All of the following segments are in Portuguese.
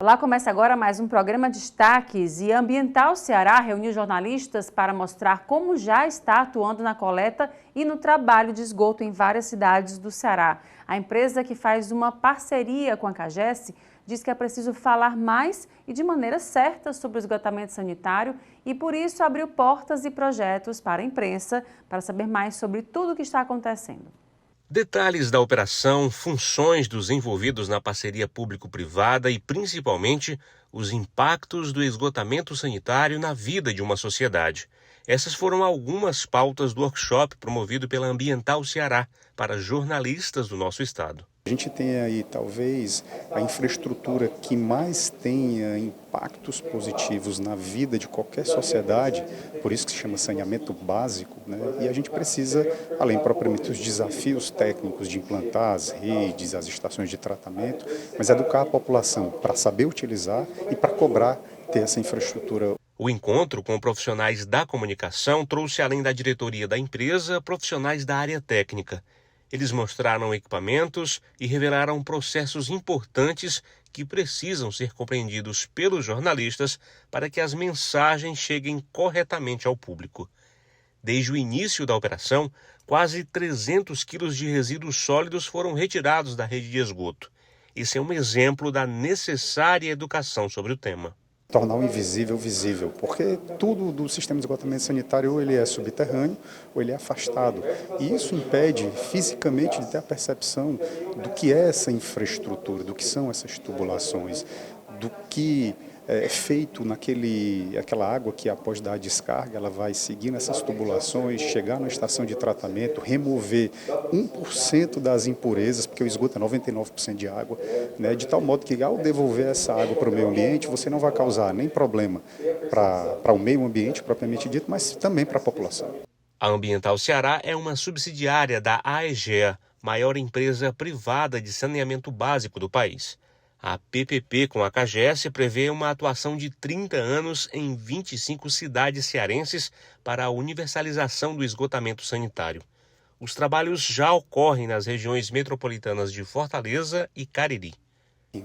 Olá, começa agora mais um programa Destaques e Ambiental Ceará reuniu jornalistas para mostrar como já está atuando na coleta e no trabalho de esgoto em várias cidades do Ceará. A empresa, que faz uma parceria com a CAGES, diz que é preciso falar mais e de maneira certa sobre o esgotamento sanitário e por isso abriu portas e projetos para a imprensa para saber mais sobre tudo o que está acontecendo. Detalhes da operação, funções dos envolvidos na parceria público-privada e, principalmente, os impactos do esgotamento sanitário na vida de uma sociedade. Essas foram algumas pautas do workshop promovido pela Ambiental Ceará para jornalistas do nosso estado. A gente tem aí talvez a infraestrutura que mais tenha impactos positivos na vida de qualquer sociedade, por isso que se chama saneamento básico, né? E a gente precisa, além propriamente dos desafios técnicos de implantar as redes, as estações de tratamento, mas educar a população para saber utilizar e para cobrar ter essa infraestrutura. O encontro com profissionais da comunicação trouxe, além da diretoria da empresa, profissionais da área técnica. Eles mostraram equipamentos e revelaram processos importantes que precisam ser compreendidos pelos jornalistas para que as mensagens cheguem corretamente ao público. Desde o início da operação, quase 300 quilos de resíduos sólidos foram retirados da rede de esgoto. Esse é um exemplo da necessária educação sobre o tema. Tornar o invisível visível, porque tudo do sistema de esgotamento sanitário ou ele é subterrâneo ou ele é afastado. E isso impede fisicamente de ter a percepção do que é essa infraestrutura, do que são essas tubulações, do que é feito aquela água que após dar a descarga, ela vai seguir nessas tubulações, chegar na estação de tratamento, remover 1% das impurezas, porque o esgoto é 99% de água, né, de tal modo que ao devolver essa água para o meio ambiente, você não vai causar nem problema para o meio ambiente propriamente dito, mas também para a população. A Ambiental Ceará é uma subsidiária da AEGEA, maior empresa privada de saneamento básico do país. A PPP com a CAGES prevê uma atuação de 30 anos em 25 cidades cearenses para a universalização do esgotamento sanitário. Os trabalhos já ocorrem nas regiões metropolitanas de Fortaleza e Cariri.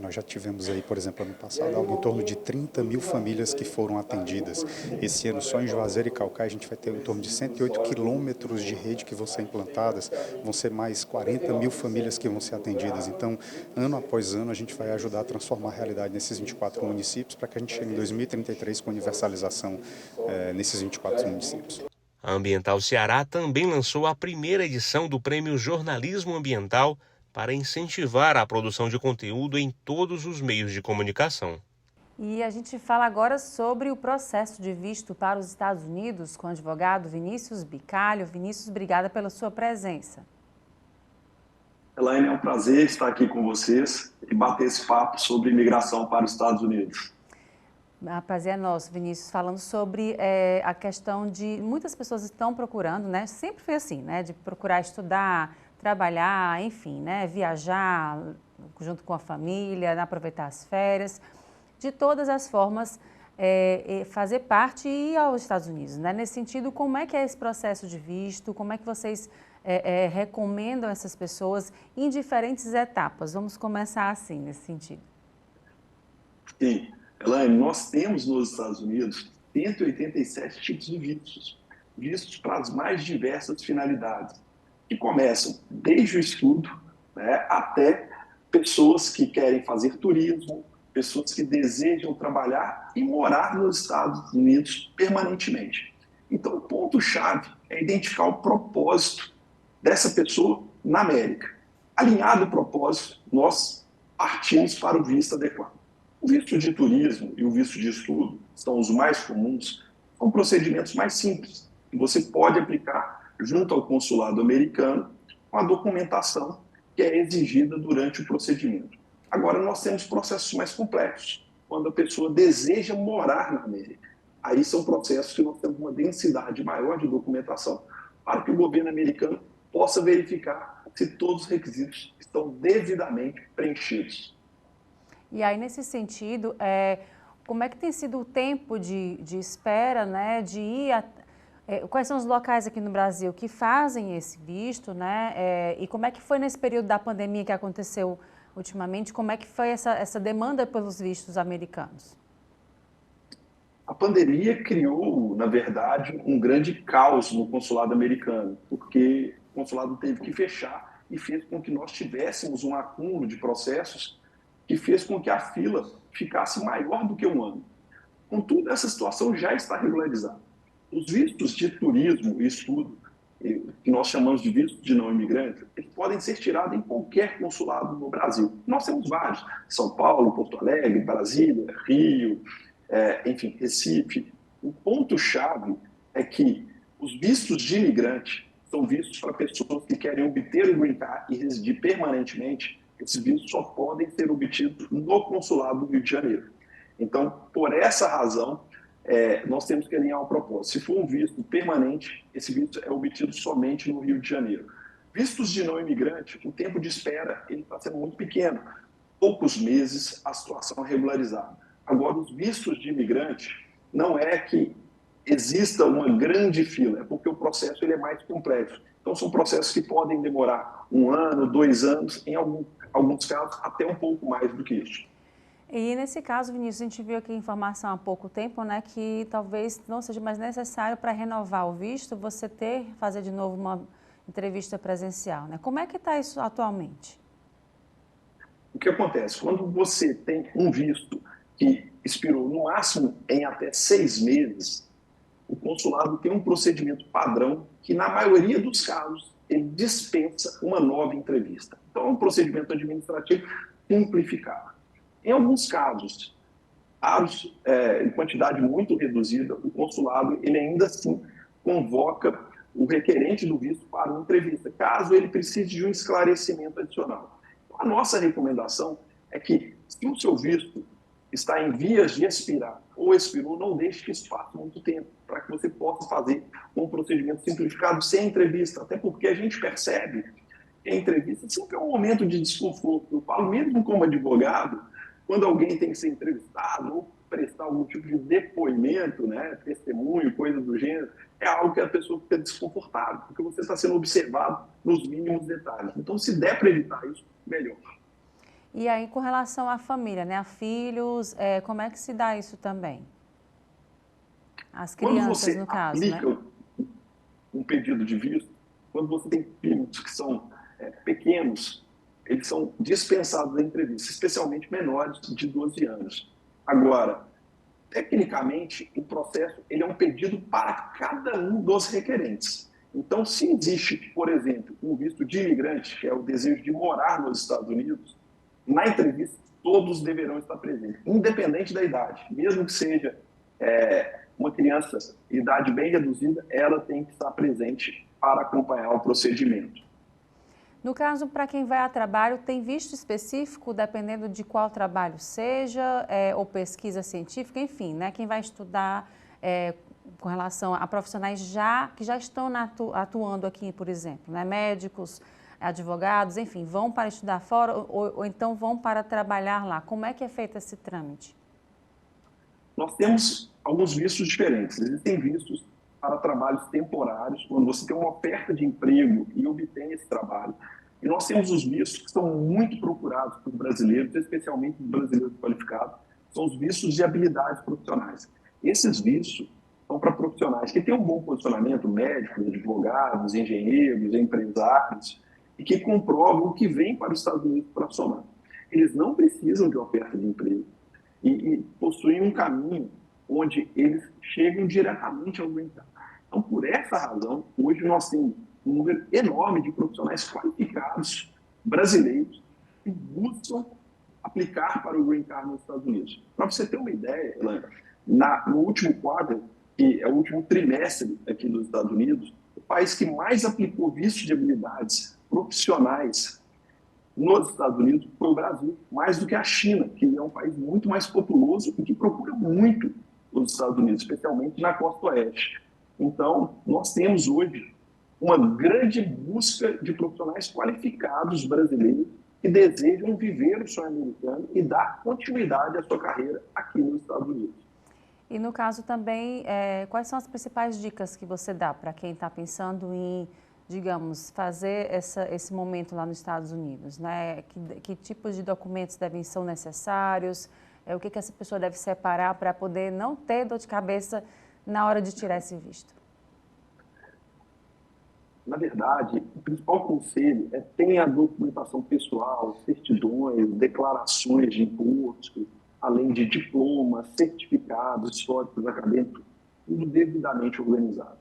Nós já tivemos aí, por exemplo, ano passado, algo em torno de 30 mil famílias que foram atendidas. Esse ano, só em Juazeiro e Caucaia, a gente vai ter em torno de 108 quilômetros de rede que vão ser implantadas, vão ser mais 40 mil famílias que vão ser atendidas. Então, ano após ano, a gente vai ajudar a transformar a realidade nesses 24 municípios para que a gente chegue em 2033 com universalização nesses 24 municípios. A Ambiental Ceará também lançou a primeira edição do Prêmio Jornalismo Ambiental para incentivar a produção de conteúdo em todos os meios de comunicação. E a gente fala agora sobre o processo de visto para os Estados Unidos com o advogado Vinícius Bicalho. Vinícius, obrigada pela sua presença. Elaine, é um prazer estar aqui com vocês e bater esse papo sobre imigração para os Estados Unidos. O prazer é nosso, Vinícius, falando sobre a questão de muitas pessoas estão procurando, né? Sempre foi assim, né? De procurar estudar, trabalhar, enfim, né? Viajar junto com a família, aproveitar as férias, de todas as formas, fazer parte e ir aos Estados Unidos, né? Nesse sentido, como é que é esse processo de visto? Como é que vocês recomendam essas pessoas em diferentes etapas? Vamos começar assim, nesse sentido. Sim. Elaine, nós temos nos Estados Unidos 187 tipos de vistos para as mais diversas finalidades, que começam desde o estudo, né, até pessoas que querem fazer turismo, pessoas que desejam trabalhar e morar nos Estados Unidos permanentemente. Então, o ponto-chave é identificar o propósito dessa pessoa na América. Alinhado o propósito, nós partimos para o visto adequado. O visto de turismo e o visto de estudo são os mais comuns, são procedimentos mais simples. Você pode aplicar junto ao consulado americano com a documentação que é exigida durante o procedimento. Agora, nós temos processos mais complexos, quando a pessoa deseja morar na América. Aí são processos que nós temos uma densidade maior de documentação para que o governo americano possa verificar se todos os requisitos estão devidamente preenchidos. E aí, nesse sentido, como é que tem sido o tempo de espera, né, de ir quais são os locais aqui no Brasil que fazem esse visto, né, e como é que foi nesse período da pandemia que aconteceu ultimamente. Como é que foi essa demanda pelos vistos americanos? A pandemia criou, na verdade, um grande caos no consulado americano, porque o consulado teve que fechar e fez com que nós tivéssemos um acúmulo de processos que fez com que a fila ficasse maior do que um ano. Contudo, essa situação já está regularizada. Os vistos de turismo e estudo, que nós chamamos de vistos de não imigrante, eles podem ser tirados em qualquer consulado no Brasil. Nós temos vários: São Paulo, Porto Alegre, Brasília, Rio, enfim, Recife. O ponto-chave é que os vistos de imigrante são vistos para pessoas que querem obter o green card e residir permanentemente. Esses vistos só podem ser obtidos no consulado do Rio de Janeiro. Então, por essa razão, nós temos que alinhar o propósito. Se for um visto permanente, esse visto é obtido somente no Rio de Janeiro. Vistos de não imigrante, o tempo de espera está sendo muito pequeno. Poucos meses, a situação é regularizada. Agora, os vistos de imigrante, não é que exista uma grande fila, é porque o processo ele é mais complexo. Então, são processos que podem demorar 1 ano, 2 anos, em alguns casos, até um pouco mais do que isso. E nesse caso, Vinícius, a gente viu aqui informação há pouco tempo, né, que talvez não seja mais necessário para renovar o visto você fazer de novo uma entrevista presencial, né? Como é que está isso atualmente? O que acontece? Quando você tem um visto que expirou no máximo em até 6 meses, o consulado tem um procedimento padrão que, na maioria dos casos, ele dispensa uma nova entrevista. Então, é um procedimento administrativo simplificado. Em alguns casos, em quantidade muito reduzida, o consulado ele ainda assim convoca o requerente do visto para uma entrevista, caso ele precise de um esclarecimento adicional. A nossa recomendação é que, se o seu visto está em vias de expirar ou expirou, não deixe que isso passe muito tempo, para que você possa fazer um procedimento simplificado sem entrevista, até porque a gente percebe que a entrevista sempre é um momento de desconforto. Eu falo mesmo como advogado, quando alguém tem que ser entrevistado ou prestar algum tipo de depoimento, né, testemunho, coisa do gênero, é algo que a pessoa fica desconfortável, porque você está sendo observado nos mínimos detalhes. Então, se der para evitar isso, melhor. E aí, com relação à família, né, a filhos, como é que se dá isso também? As crianças, no caso, né? Quando você aplica um pedido de visto, quando você tem filhos que são pequenos, eles são dispensados da entrevista, especialmente menores de 12 anos. Agora, tecnicamente, o processo ele é um pedido para cada um dos requerentes. Então, se existe, por exemplo, um visto de imigrante, que é o desejo de morar nos Estados Unidos, na entrevista todos deverão estar presentes, independente da idade. Mesmo que seja uma criança de idade bem reduzida, ela tem que estar presente para acompanhar o procedimento. No caso, para quem vai a trabalho, tem visto específico, dependendo de qual trabalho seja, ou pesquisa científica, enfim, né? Quem vai estudar com relação a profissionais que já estão atuando aqui, por exemplo, né? Médicos, advogados, enfim, vão para estudar fora ou então vão para trabalhar lá. Como é que é feito esse trâmite? Nós temos alguns vistos diferentes. Existem vistos para trabalhos temporários, quando você tem uma oferta de emprego e obtém esse trabalho. E nós temos os vistos que são muito procurados por brasileiros, especialmente os brasileiros qualificados, são os vistos de habilidades profissionais. Esses vistos são para profissionais que têm um bom posicionamento, médicos, advogados, engenheiros, empresários, e que comprovam que vêm para os Estados Unidos para somar. Eles não precisam de oferta de emprego e possuem um caminho onde eles chegam diretamente ao green card. Então, por essa razão, hoje nós temos um número enorme de profissionais qualificados brasileiros que buscam aplicar para o green card nos Estados Unidos. Para você ter uma ideia, Elana, no último quadro, que é o último trimestre aqui nos Estados Unidos, o país que mais aplicou visto de habilidades profissionais nos Estados Unidos foi o Brasil, mais do que a China, que é um país muito mais populoso e que procura muito os Estados Unidos, especialmente na costa oeste. Então, nós temos hoje uma grande busca de profissionais qualificados brasileiros que desejam viver o sonho americano e dar continuidade à sua carreira aqui nos Estados Unidos. E no caso também, quais são as principais dicas que você dá para quem está pensando em digamos, fazer esse momento lá nos Estados Unidos, né? Que tipos de documentos são necessários? O que essa pessoa deve separar para poder não ter dor de cabeça na hora de tirar esse visto? Na verdade, o principal conselho é tenha a documentação pessoal, certidões, declarações de imposto, além de diplomas, certificados, históricos, acadêmicos, tudo devidamente organizado.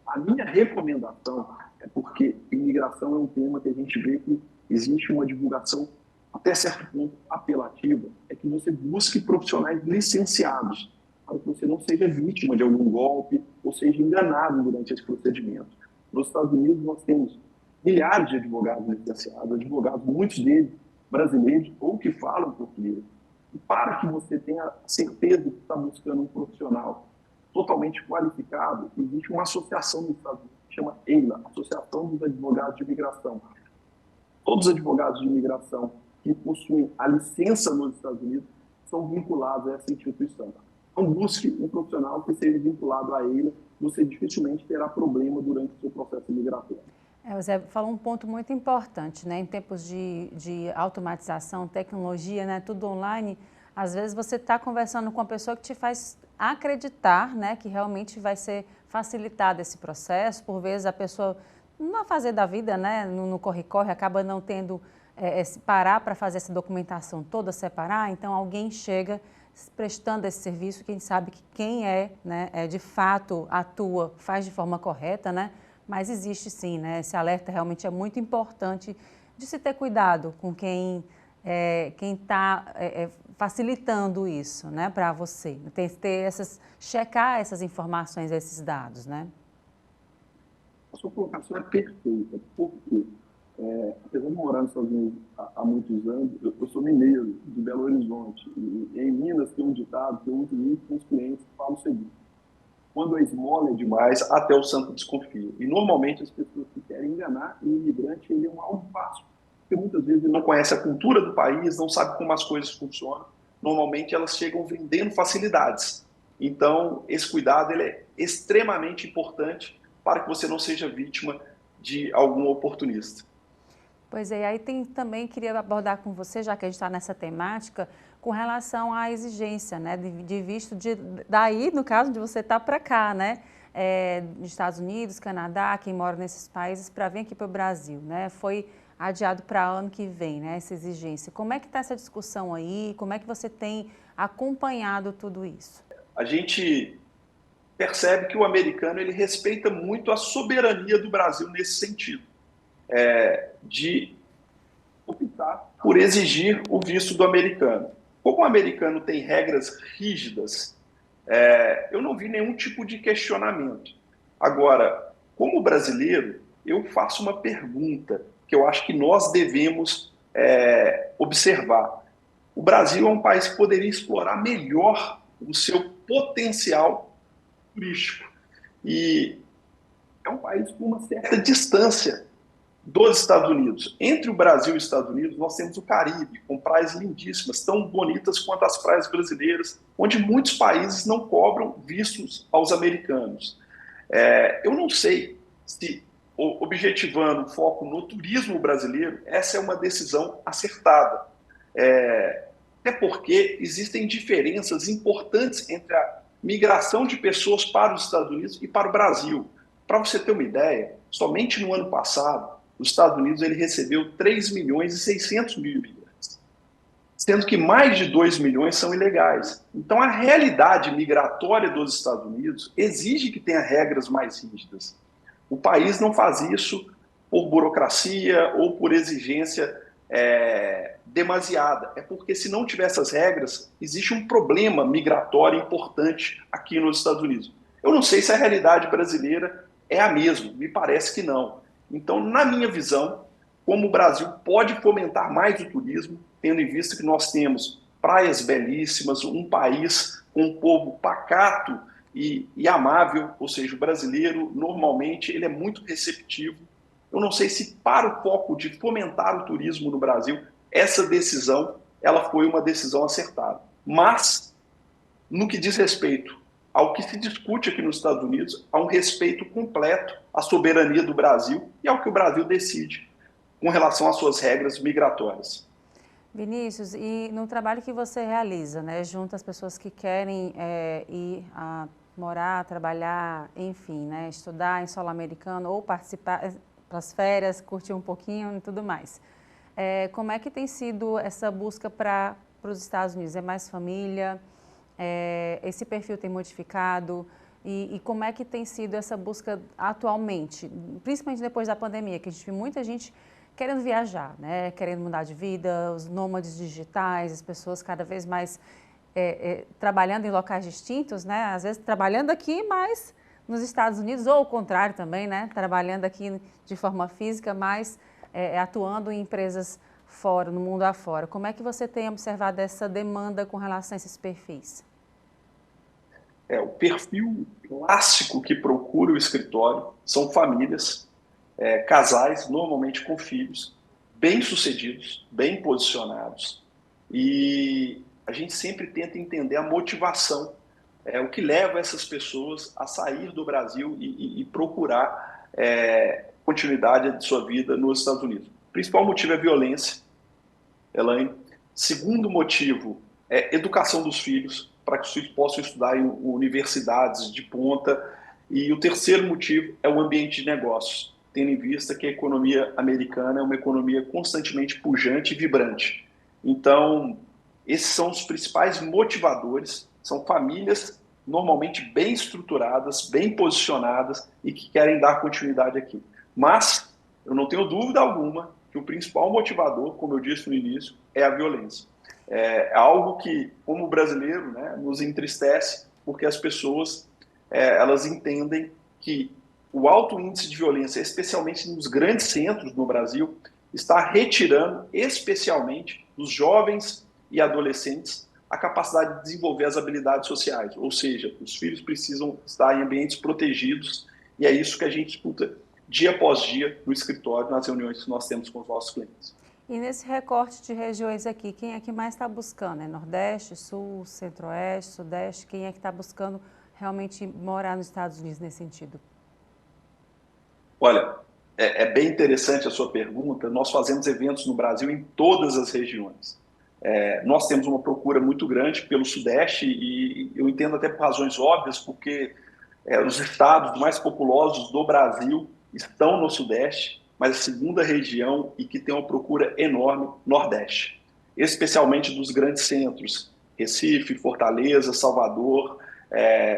A minha recomendação é porque imigração é um tema que a gente vê que existe uma divulgação até certo ponto apelativa, é que você busque profissionais licenciados, para que você não seja vítima de algum golpe ou seja enganado durante esse procedimento. Nos Estados Unidos, nós temos milhares de advogados licenciados, advogados, muitos deles brasileiros ou que falam português. E para que você tenha certeza de que está buscando um profissional totalmente qualificado, existe uma associação nos Estados Unidos que chama EILA, Associação dos Advogados de Imigração. Todos os advogados de imigração que possuem a licença nos Estados Unidos são vinculados a essa instituição. Então, busque um profissional que seja vinculado a EILA, você dificilmente terá problema durante o seu processo migratório. O Zé falou um ponto muito importante, né? Em tempos de automatização, tecnologia, né? Tudo online, às vezes você está conversando com uma pessoa que te faz acreditar, né? Que realmente vai ser facilitado esse processo. Por vezes a pessoa, no fazer da vida, né? No corre-corre, acaba não tendo parar para fazer essa documentação toda, separar. Então alguém chega prestando esse serviço, quem sabe que quem né, de fato atua, faz de forma correta, né? Mas existe sim, né? Esse alerta realmente é muito importante de se ter cuidado com quem está facilitando isso, né, para você. Tem que checar essas informações, esses dados, né? A sua colocação é perfeita, porque apesar de morar nos Estados Unidos há muitos anos, eu sou mineiro, de Belo Horizonte, e em Minas tem um ditado que eu uso muito com os clientes que falam o seguinte: quando a esmola é demais, até o santo desconfia. E normalmente as pessoas que querem enganar o imigrante, ele é um alvo fácil, porque muitas vezes ele não conhece a cultura do país, não sabe como as coisas funcionam. Normalmente elas chegam vendendo facilidades. Então, esse cuidado ele é extremamente importante para que você não seja vítima de algum oportunista. Pois é, aí também queria abordar com você, já que a gente está nessa temática, com relação à exigência, né, de visto daí, no caso, de você estar para cá, né, dos Estados Unidos, Canadá, quem mora nesses países, para vir aqui para o Brasil, né, foi adiado para ano que vem, né, essa exigência. Como é que está essa discussão aí? Como é que você tem acompanhado tudo isso? A gente percebe que o americano ele respeita muito a soberania do Brasil nesse sentido. De optar por exigir o visto do americano. Como o americano tem regras rígidas, eu não vi nenhum tipo de questionamento. Agora, como brasileiro, eu faço uma pergunta que eu acho que nós devemos observar. O Brasil é um país que poderia explorar melhor o seu potencial turístico. E é um país com uma certa distância dos Estados Unidos. Entre o Brasil e os Estados Unidos, nós temos o Caribe, com praias lindíssimas, tão bonitas quanto as praias brasileiras, onde muitos países não cobram vistos aos americanos. Eu não sei se, objetivando o foco no turismo brasileiro, essa é uma decisão acertada. Até porque existem diferenças importantes entre a migração de pessoas para os Estados Unidos e para o Brasil. Para você ter uma ideia, somente no ano passado, os Estados Unidos ele recebeu 3 milhões e 600 mil imigrantes, sendo que mais de 2 milhões são ilegais. Então, a realidade migratória dos Estados Unidos exige que tenha regras mais rígidas. O país não faz isso por burocracia ou por exigência demasiada. É porque, se não tiver essas regras, existe um problema migratório importante aqui nos Estados Unidos. Eu não sei se a realidade brasileira é a mesma, me parece que não. Então, na minha visão, como o Brasil pode fomentar mais o turismo, tendo em vista que nós temos praias belíssimas, um país com um povo pacato e amável, ou seja, o brasileiro, normalmente, ele é muito receptivo. Eu não sei se, para o foco de fomentar o turismo no Brasil, essa decisão ela foi uma decisão acertada. Mas, no que diz respeito ao que se discute aqui nos Estados Unidos, a um respeito completo à soberania do Brasil e ao que o Brasil decide com relação às suas regras migratórias. Vinícius, e no trabalho que você realiza, né, junto às pessoas que querem ir a morar, trabalhar, enfim, né, estudar em solo americano ou participar para as férias, curtir um pouquinho e tudo mais. Como é que tem sido essa busca para os Estados Unidos? É mais família? Esse perfil tem modificado? E como é que tem sido essa busca atualmente, principalmente depois da pandemia, que a gente viu muita gente querendo viajar, né? Querendo mudar de vida, os nômades digitais, as pessoas cada vez mais trabalhando em locais distintos, né? Às vezes trabalhando aqui, mas nos Estados Unidos, ou o contrário também, né? Trabalhando aqui de forma física, mas atuando em empresas fora, no mundo afora. Como é que você tem observado essa demanda com relação a esses perfis? O perfil clássico que procura o escritório são famílias, casais, normalmente com filhos, bem-sucedidos, bem posicionados, e a gente sempre tenta entender a motivação, o que leva essas pessoas a sair do Brasil e procurar continuidade de sua vida nos Estados Unidos. O principal motivo é violência, Elaine. Segundo motivo é educação dos filhos, para que os filhos possam estudar em universidades de ponta. E o terceiro motivo é o ambiente de negócios, tendo em vista que a economia americana é uma economia constantemente pujante e vibrante. Então, esses são os principais motivadores, são famílias normalmente bem estruturadas, bem posicionadas e que querem dar continuidade aqui. Mas eu não tenho dúvida alguma que o principal motivador, como eu disse no início, é a violência. É algo que, como brasileiro, né, nos entristece, porque as pessoas elas entendem que o alto índice de violência, especialmente nos grandes centros no Brasil, está retirando, especialmente dos jovens e adolescentes, a capacidade de desenvolver as habilidades sociais. Ou seja, os filhos precisam estar em ambientes protegidos, e é isso que a gente escuta dia após dia no escritório, nas reuniões que nós temos com os nossos clientes. E nesse recorte de regiões aqui, quem é que mais está buscando? É Nordeste, Sul, Centro-Oeste, Sudeste? Quem é que está buscando realmente morar nos Estados Unidos nesse sentido? Olha, é bem interessante a sua pergunta. Nós fazemos eventos no Brasil em todas as regiões. Nós temos uma procura muito grande pelo Sudeste e eu entendo até por razões óbvias, porque os estados mais populosos do Brasil estão no Sudeste, mas a segunda região e que tem uma procura enorme, Nordeste, especialmente dos grandes centros, Recife, Fortaleza, Salvador,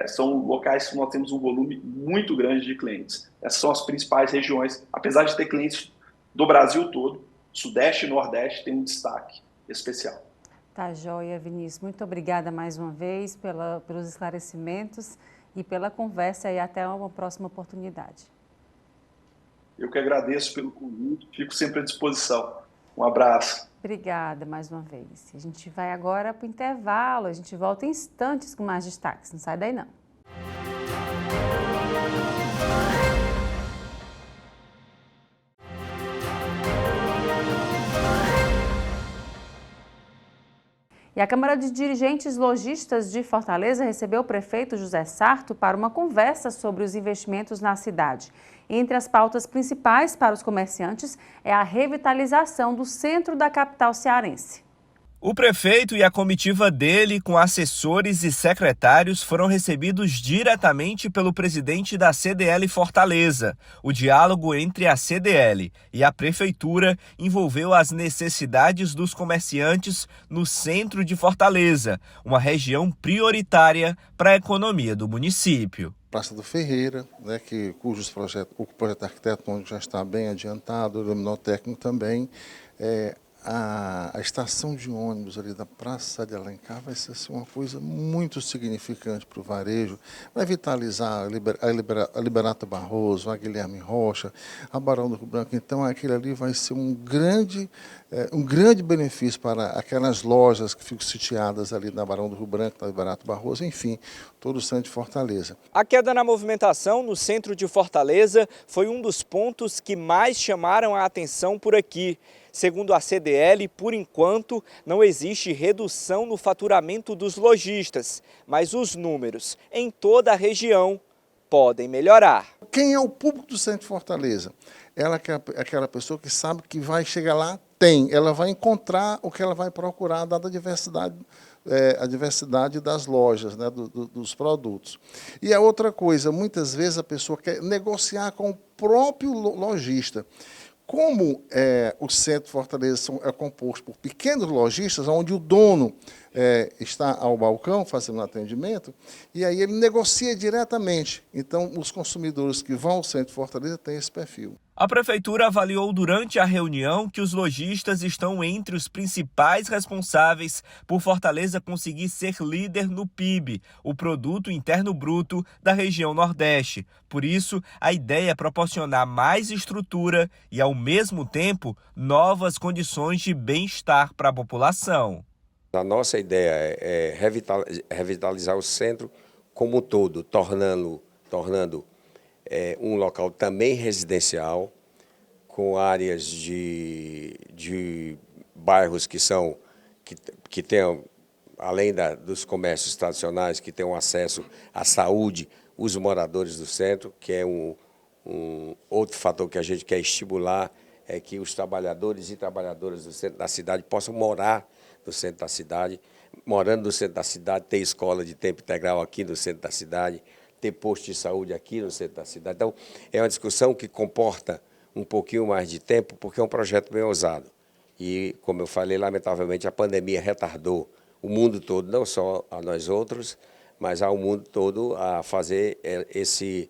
são locais que nós temos um volume muito grande de clientes. Essas são as principais regiões, apesar de ter clientes do Brasil todo, Sudeste e Nordeste tem um destaque especial. Tá joia, Vinícius. Muito obrigada mais uma vez pelos esclarecimentos e pela conversa e até uma próxima oportunidade. Eu que agradeço pelo convite, fico sempre à disposição. Um abraço. Obrigada mais uma vez. A gente vai agora para o intervalo, a gente volta em instantes com mais destaques. Não sai daí não. E a Câmara de Dirigentes Lojistas de Fortaleza recebeu o prefeito José Sarto para uma conversa sobre os investimentos na cidade. Entre as pautas principais para os comerciantes é a revitalização do centro da capital cearense. O prefeito e a comitiva dele, com assessores e secretários, foram recebidos diretamente pelo presidente da CDL Fortaleza. O diálogo entre a CDL e a prefeitura envolveu as necessidades dos comerciantes no centro de Fortaleza, uma região prioritária para a economia do município. Praça do Ferreira, né, o projeto arquitetônico já está bem adiantado, o iluminol técnico também. A estação de ônibus ali da Praça de Alencar vai ser assim, uma coisa muito significante para o varejo, vai vitalizar a Liberato Barroso, a Guilherme Rocha, a Barão do Rio Branco. Então aquilo ali vai ser um grande benefício para aquelas lojas que ficam sitiadas ali na Barão do Rio Branco, na Liberato Barroso, enfim, todo o centro de Fortaleza. A queda na movimentação no centro de Fortaleza foi um dos pontos que mais chamaram a atenção por aqui. Segundo a CDL, por enquanto, não existe redução no faturamento dos lojistas, mas os números em toda a região podem melhorar. Quem é o público do Centro de Fortaleza? Ela é aquela pessoa que sabe que vai chegar lá, ela vai encontrar o que ela vai procurar, dada a diversidade das lojas, né, dos produtos. E a outra coisa, muitas vezes a pessoa quer negociar com o próprio lojista. Como o Centro de Fortaleza é composto por pequenos lojistas, onde o dono está ao balcão fazendo atendimento, e aí ele negocia diretamente. Então, os consumidores que vão ao Centro de Fortaleza têm esse perfil. A Prefeitura avaliou durante a reunião que os lojistas estão entre os principais responsáveis por Fortaleza conseguir ser líder no PIB, o Produto Interno Bruto da região Nordeste. Por isso, a ideia é proporcionar mais estrutura e, ao mesmo tempo, novas condições de bem-estar para a população. A nossa ideia é revitalizar o centro como um todo, tornando um local também residencial, com áreas de bairros que tenham, além dos comércios tradicionais, que tenham acesso à saúde, os moradores do centro, que é um outro fator que a gente quer estimular, é que os trabalhadores e trabalhadoras do centro da cidade possam morar no centro da cidade, morando no centro da cidade, ter escola de tempo integral aqui no centro da cidade, ter posto de saúde aqui no centro da cidade. Então, é uma discussão que comporta um pouquinho mais de tempo, porque é um projeto bem ousado. E, como eu falei, lamentavelmente, a pandemia retardou o mundo todo, não só a nós outros, mas ao mundo todo a fazer esse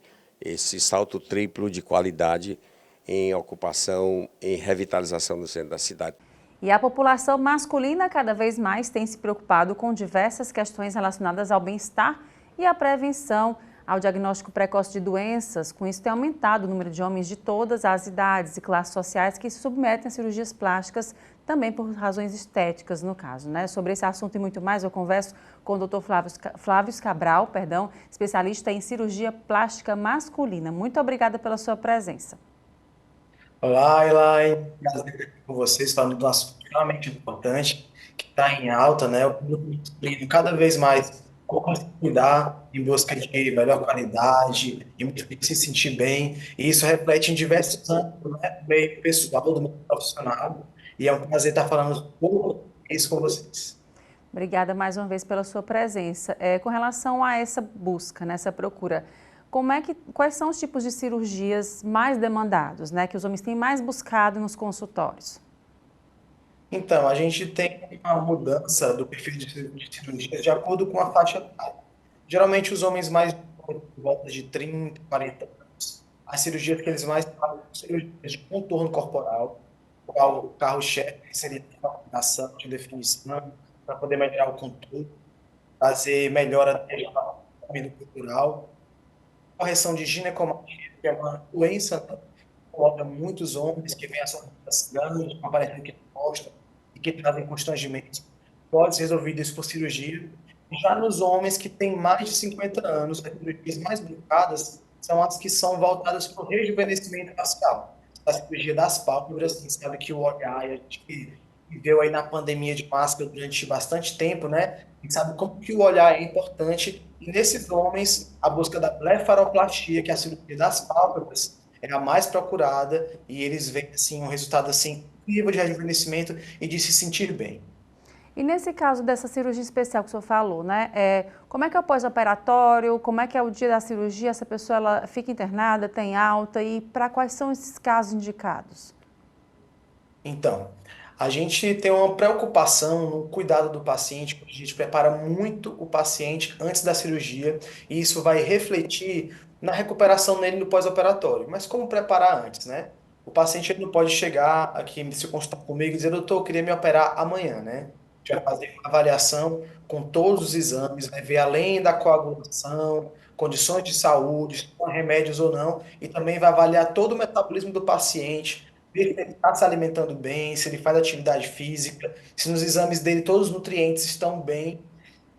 salto triplo de qualidade em ocupação, em revitalização do centro da cidade. E a população masculina cada vez mais tem se preocupado com diversas questões relacionadas ao bem-estar e à prevenção, ao diagnóstico precoce de doenças. Com isso, tem aumentado o número de homens de todas as idades e classes sociais que se submetem a cirurgias plásticas, também por razões estéticas, no caso, né? Sobre esse assunto e muito mais, eu converso com o Dr. Flávio Cabral, especialista em cirurgia plástica masculina. Muito obrigada pela sua presença. Olá, Elaine. Prazer estar aqui com vocês, falando de um assunto realmente importante, que está em alta, né? O público masculino cada vez mais como se cuidar em busca de melhor qualidade, em se sentir bem, e isso reflete em diversos âmbitos, né? Do meio pessoal, do meio profissional, e é um prazer estar falando um pouco isso com vocês. Obrigada mais uma vez pela sua presença. Com relação a essa busca, nessa procura, quais são os tipos de cirurgias mais demandados, né, que os homens têm mais buscado nos consultórios? Então, a gente tem uma mudança do perfil de cirurgias de acordo com a faixa etária. Geralmente, os homens mais por volta de 30, 40 anos, as cirurgias que eles mais fazem são cirurgias de contorno corporal, qual o carro-chefe seria a combinação de definição, para poder melhorar o contorno, fazer melhora da região corporal, correção de ginecomastia, que é uma doença que coloca muitos homens que vêm essas grandes, aparecendo aqui na costa, e que trazem constrangimentos. Pode ser resolvido isso por cirurgia. Já nos homens que têm mais de 50 anos, as cirurgias mais delicadas são as que são voltadas para o rejuvenescimento facial. A cirurgia das pálpebras, a gente sabe que o olhar, a gente viveu aí na pandemia de máscara durante bastante tempo, né? A gente sabe como que o olhar é importante. E nesses homens, a busca da blefaroplastia, que é a cirurgia das pálpebras, é a mais procurada, e eles veem assim, um resultado assim, incrível de rejuvenescimento e de se sentir bem. E nesse caso dessa cirurgia especial que o senhor falou, né? Como é que é o pós-operatório, como é que é o dia da cirurgia, essa pessoa ela fica internada, tem alta, e para quais são esses casos indicados? Então, a gente tem uma preocupação no cuidado do paciente, porque a gente prepara muito o paciente antes da cirurgia, e isso vai refletir na recuperação nele no pós-operatório. Mas como preparar antes, né? O paciente ele não pode chegar aqui se consultar comigo e dizer, doutor, eu queria me operar amanhã, né? A gente vai fazer uma avaliação com todos os exames, vai ver além da coagulação, condições de saúde, se tem remédios ou não, e também vai avaliar todo o metabolismo do paciente, ver se ele está se alimentando bem, se ele faz atividade física, se nos exames dele todos os nutrientes estão bem.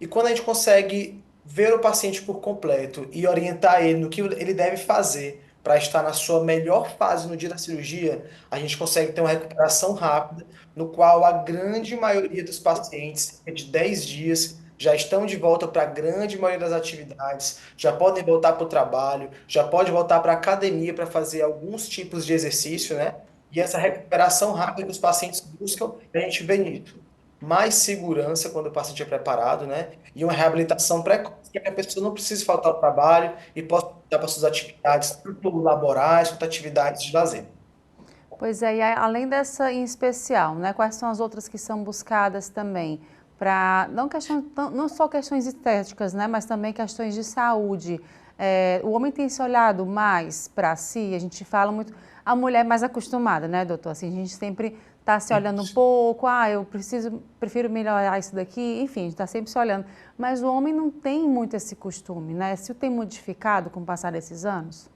E quando a gente consegue ver o paciente por completo e orientar ele no que ele deve fazer para estar na sua melhor fase no dia da cirurgia, a gente consegue ter uma recuperação rápida, no qual a grande maioria dos pacientes, cerca de 10 dias, já estão de volta para a grande maioria das atividades, já podem voltar para o trabalho, já pode voltar para a academia para fazer alguns tipos de exercício, né? E essa recuperação rápida que os pacientes buscam, a gente vê nisso. Mais segurança quando o paciente é preparado, né? E uma reabilitação precoce, que a pessoa não precise faltar ao trabalho e possa voltar para suas atividades, tanto laborais quanto atividades de lazer. Pois é, e além dessa em especial, né, quais são as outras que são buscadas também? Para não só questões estéticas, né, mas também questões de saúde. O homem tem se olhado mais para si, a gente fala muito, a mulher é mais acostumada, né, doutor? Assim, a gente sempre está se olhando um pouco, prefiro melhorar isso daqui, enfim, a gente está sempre se olhando. Mas o homem não tem muito esse costume, né? Se o tem modificado com o passar desses anos?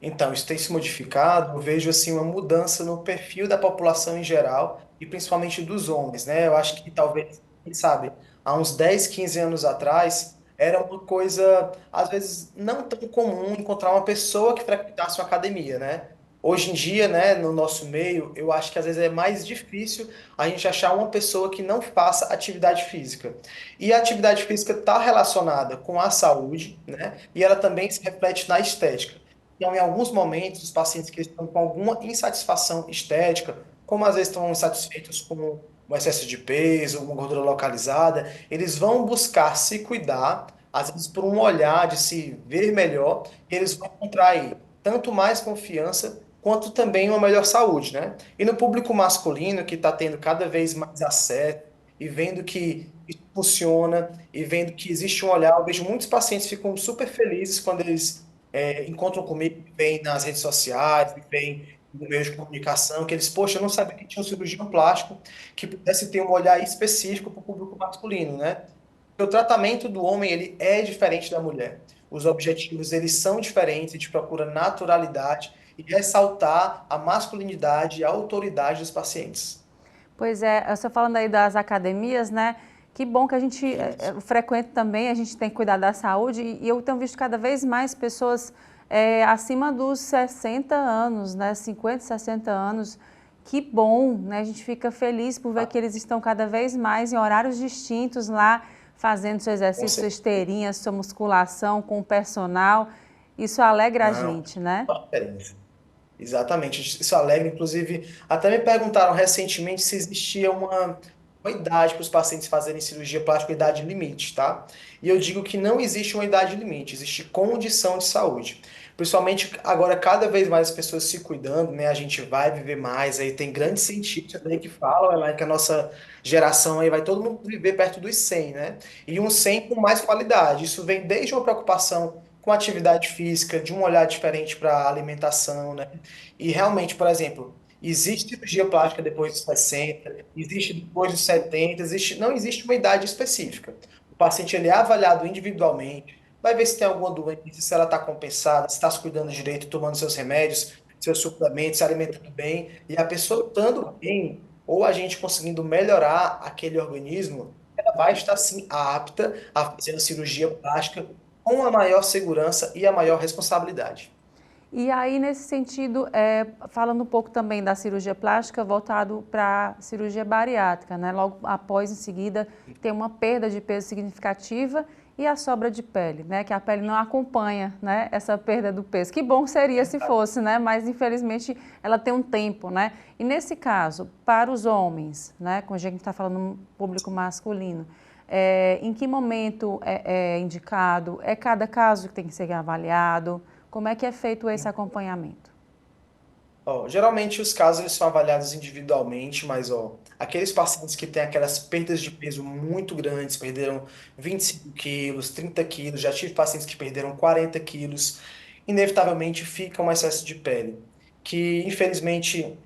Então, isso tem se modificado, eu vejo assim uma mudança no perfil da população em geral e principalmente dos homens, né? Eu acho que talvez, quem sabe, há uns 10, 15 anos atrás, era uma coisa, às vezes, não tão comum encontrar uma pessoa que frequentasse uma academia, né? Hoje em dia, né, no nosso meio, eu acho que às vezes é mais difícil a gente achar uma pessoa que não faça atividade física. E a atividade física está relacionada com a saúde, né? E ela também se reflete na estética. Então, em alguns momentos, os pacientes que estão com alguma insatisfação estética, como às vezes estão insatisfeitos com um excesso de peso, uma gordura localizada, eles vão buscar se cuidar, às vezes por um olhar de se ver melhor, e eles vão encontrar aí tanto mais confiança quanto também uma melhor saúde, né? E no público masculino, que está tendo cada vez mais acesso e vendo que isso funciona e vendo que existe um olhar, eu vejo muitos pacientes ficam super felizes quando eles encontram comigo, vêm nas redes sociais, vêm no meio de comunicação, que eles, poxa, eu não sabia que tinha um cirurgião plástico que pudesse ter um olhar específico para o público masculino, né? Porque o tratamento do homem, ele é diferente da mulher. Os objetivos, eles são diferentes, a gente procura naturalidade e ressaltar a masculinidade e a autoridade dos pacientes. Pois é, você falando aí das academias, né? Que bom que a gente frequenta também, a gente tem que cuidar da saúde e eu tenho visto cada vez mais pessoas acima dos 60 anos, né? 50, 60 anos. Que bom, né? A gente fica feliz por ver que eles estão cada vez mais em horários distintos lá, fazendo seu exercício, sua esteirinha, sua musculação com o personal. Isso alegra a gente, né? Exatamente, isso alegra. Inclusive, até me perguntaram recentemente se existia uma idade para os pacientes fazerem cirurgia plástica, idade limite, tá? E eu digo que não existe uma idade limite, existe condição de saúde. Principalmente agora, cada vez mais as pessoas se cuidando, né? A gente vai viver mais, aí tem grandes cientistas aí que falam, né, que a nossa geração aí vai todo mundo viver perto dos 100, né? E um 100 com mais qualidade. Isso vem desde uma preocupação com atividade física, de um olhar diferente para a alimentação, né? E realmente, por exemplo, existe cirurgia plástica depois dos 60, existe depois dos 70, não existe uma idade específica. O paciente ele é avaliado individualmente, vai ver se tem alguma doença, se ela está compensada, se está se cuidando direito, tomando seus remédios, seus suplementos, se alimentando bem, e a pessoa estando bem, ou a gente conseguindo melhorar aquele organismo, ela vai estar sim apta a fazer a cirurgia plástica com a maior segurança e a maior responsabilidade. E aí, nesse sentido, falando um pouco também da cirurgia plástica, voltado para a cirurgia bariátrica, né? Logo após, em seguida, tem uma perda de peso significativa e a sobra de pele, né? Que a pele não acompanha, né, essa perda do peso. Que bom seria se fosse, né? Mas, infelizmente, ela tem um tempo, né? E, nesse caso, para os homens, né? Como a gente está falando no público masculino, em que momento é indicado? É cada caso que tem que ser avaliado? Como é que é feito esse acompanhamento? Geralmente os casos eles são avaliados individualmente, mas aqueles pacientes que têm aquelas perdas de peso muito grandes, perderam 25 quilos, 30 quilos, já tive pacientes que perderam 40 quilos, inevitavelmente fica um excesso de pele, que infelizmente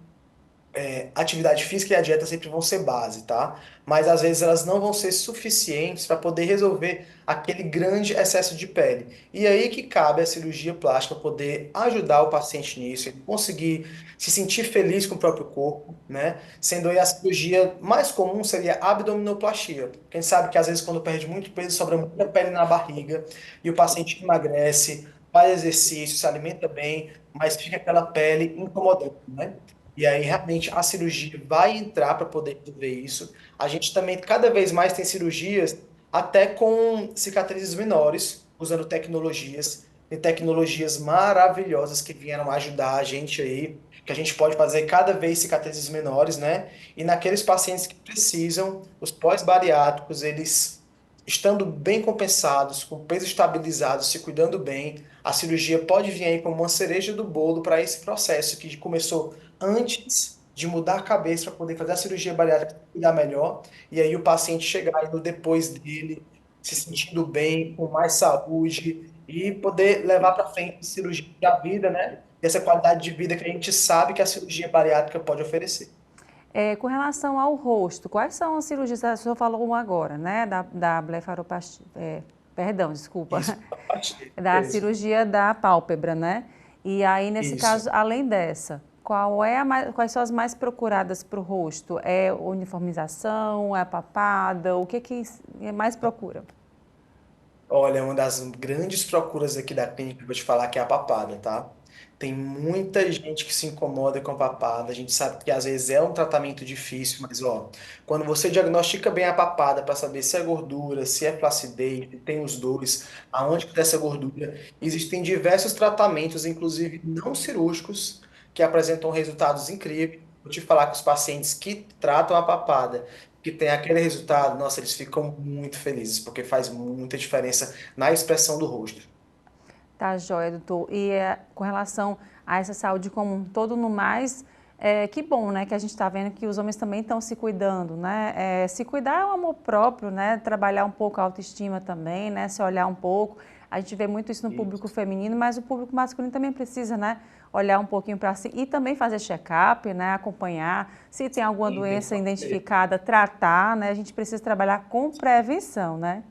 a atividade física e a dieta sempre vão ser base, tá? Mas às vezes elas não vão ser suficientes para poder resolver aquele grande excesso de pele. E aí que cabe a cirurgia plástica poder ajudar o paciente nisso, ele conseguir se sentir feliz com o próprio corpo, né? Sendo aí a cirurgia mais comum seria a abdominoplastia. Quem sabe que às vezes quando perde muito peso sobra muita pele na barriga e o paciente emagrece, faz exercício, se alimenta bem, mas fica aquela pele incomodando, né? E aí, realmente, a cirurgia vai entrar para poder resolver isso. A gente também, cada vez mais, tem cirurgias até com cicatrizes menores, usando tecnologias. Tem tecnologias maravilhosas que vieram ajudar a gente aí, que a gente pode fazer cada vez cicatrizes menores, né? E naqueles pacientes que precisam, os pós-bariátricos, eles estando bem compensados, com peso estabilizado, se cuidando bem, a cirurgia pode vir aí como uma cereja do bolo para esse processo que começou antes de mudar a cabeça para poder fazer a cirurgia bariátrica e cuidar melhor, e aí o paciente chegar aí no depois dele, se sentindo bem, com mais saúde e poder levar para frente a cirurgia da vida, né? E essa qualidade de vida que a gente sabe que a cirurgia bariátrica pode oferecer. Com relação ao rosto, quais são as cirurgias? A senhora falou uma agora, né? Da blefaroplastia. Perdão, desculpa. Isso, Da cirurgia da pálpebra, né? E aí, nesse Isso. caso, além dessa, quais são as mais procuradas para o rosto? É uniformização, é papada? O que mais procura? Olha, uma das grandes procuras aqui da clínica, eu vou te falar que é a papada, tá? Tem muita gente que se incomoda com a papada. A gente sabe que às vezes é um tratamento difícil, mas ó, quando você diagnostica bem a papada para saber se é gordura, se é flacidez, se tem os dois, aonde que tá essa gordura, existem diversos tratamentos, inclusive não cirúrgicos, que apresentam resultados incríveis. Vou te falar que os pacientes que tratam a papada que tem aquele resultado, nossa, eles ficam muito felizes, porque faz muita diferença na expressão do rosto. Tá, joia, doutor. E com relação a essa saúde como um todo, no mais, que bom, né, que a gente está vendo que os homens também estão se cuidando, né? Se cuidar é um amor próprio, né? Trabalhar um pouco a autoestima também, né? Se olhar um pouco. A gente vê muito isso no público feminino, mas o público masculino também precisa, né? Olhar um pouquinho para si e também fazer check-up, né? Acompanhar. Se tem alguma doença identificada, tratar, né? A gente precisa trabalhar com prevenção, né?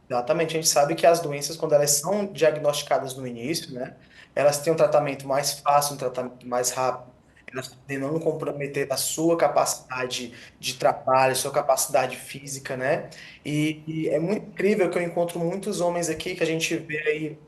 Exatamente, a gente sabe que as doenças, quando elas são diagnosticadas no início, né, elas têm um tratamento mais fácil, um tratamento mais rápido, elas podem não comprometer a sua capacidade de trabalho, sua capacidade física, né? E é muito incrível que eu encontro muitos homens aqui que a gente vê aí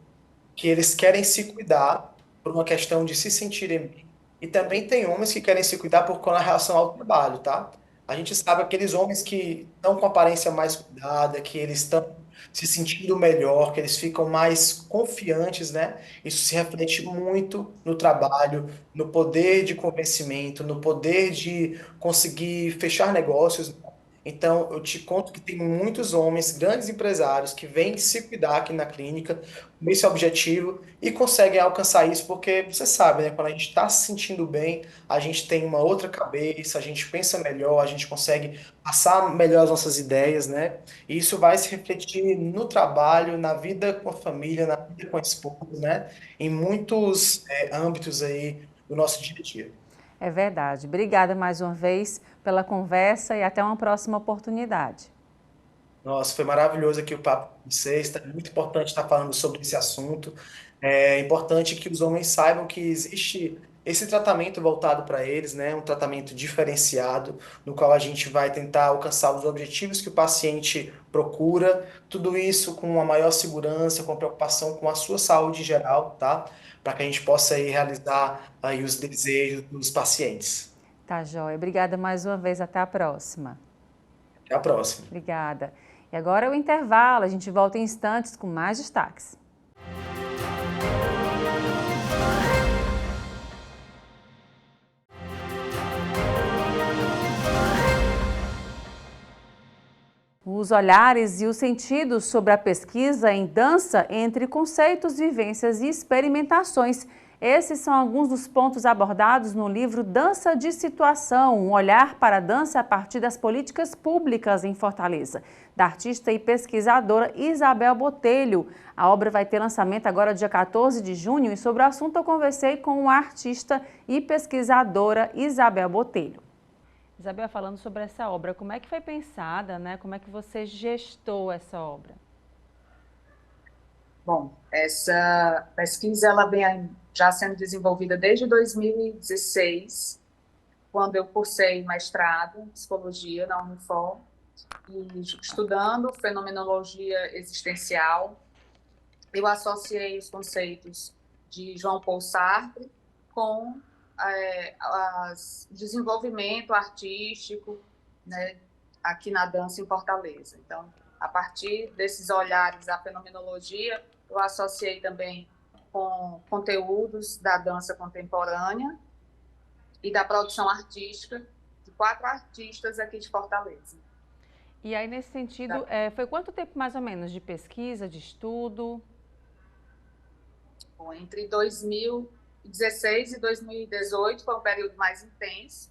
que eles querem se cuidar por uma questão de se sentirem bem. E também tem homens que querem se cuidar por com relação ao trabalho, tá? A gente sabe aqueles homens que estão com aparência mais cuidada, que eles estão se sentindo melhor, que eles ficam mais confiantes, né? Isso se reflete muito no trabalho, no poder de convencimento, no poder de conseguir fechar negócios. Então, eu te conto que tem muitos homens, grandes empresários, que vêm se cuidar aqui na clínica, com esse objetivo, e conseguem alcançar isso, porque você sabe, né? Quando a gente está se sentindo bem, a gente tem uma outra cabeça, a gente pensa melhor, a gente consegue passar melhor as nossas ideias, né? E isso vai se refletir no trabalho, na vida com a família, na vida com a esposa, né? Em muitos âmbitos aí do nosso dia a dia. É verdade. Obrigada mais uma vez pela conversa e até uma próxima oportunidade. Nossa, foi maravilhoso aqui o papo com vocês. É muito importante estar falando sobre esse assunto. É importante que os homens saibam que existe esse tratamento voltado para eles, né? Um tratamento diferenciado, no qual a gente vai tentar alcançar os objetivos que o paciente procura. Tudo isso com uma maior segurança, com preocupação com a sua saúde em geral, tá? Para que a gente possa aí realizar aí os desejos dos pacientes. Tá, joia. Obrigada mais uma vez. Até a próxima. Até a próxima. Obrigada. E agora é o intervalo. A gente volta em instantes com mais destaques. Os olhares e os sentidos sobre a pesquisa em dança entre conceitos, vivências e experimentações. Esses são alguns dos pontos abordados no livro Dança de Situação, um olhar para a dança a partir das políticas públicas em Fortaleza, da artista e pesquisadora Isabel Botelho. A obra vai ter lançamento agora dia 14 de junho e sobre o assunto eu conversei com a artista e pesquisadora Isabel Botelho. Isabel, falando sobre essa obra, como é que foi pensada, né? Como é que você gestou essa obra? Bom, essa pesquisa ela vem já sendo desenvolvida desde 2016, quando eu cursei mestrado em psicologia na Unifor, e estudando fenomenologia existencial eu associei os conceitos de Jean Paul Sartre com o desenvolvimento artístico, né, aqui na dança em Fortaleza. Então, a partir desses olhares à fenomenologia, eu associei também com conteúdos da dança contemporânea e da produção artística de 4 artistas aqui de Fortaleza. E aí, nesse sentido, foi quanto tempo mais ou menos de pesquisa, de estudo? Bom, entre 2016 e 2018 foi um período mais intenso.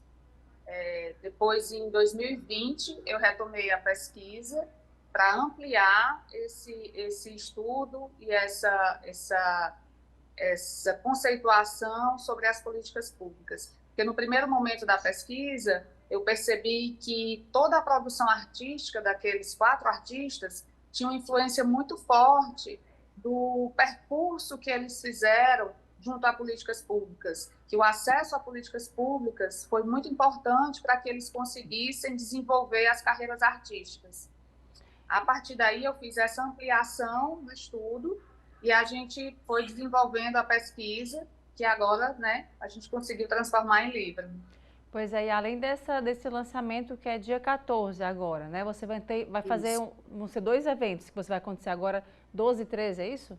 Depois, em 2020, eu retomei a pesquisa para ampliar esse estudo e essa conceituação sobre as políticas públicas. Porque no primeiro momento da pesquisa, eu percebi que toda a produção artística daqueles 4 artistas tinha uma influência muito forte do percurso que eles fizeram junto a políticas públicas, que o acesso a políticas públicas foi muito importante para que eles conseguissem desenvolver as carreiras artísticas. A partir daí, eu fiz essa ampliação do estudo e a gente foi desenvolvendo a pesquisa, que agora, né, a gente conseguiu transformar em livro. Pois é, e além desse lançamento que é dia 14 agora, né? Você vai fazer, vão ser 2 eventos que você vai acontecer agora, 12 e 13, é isso?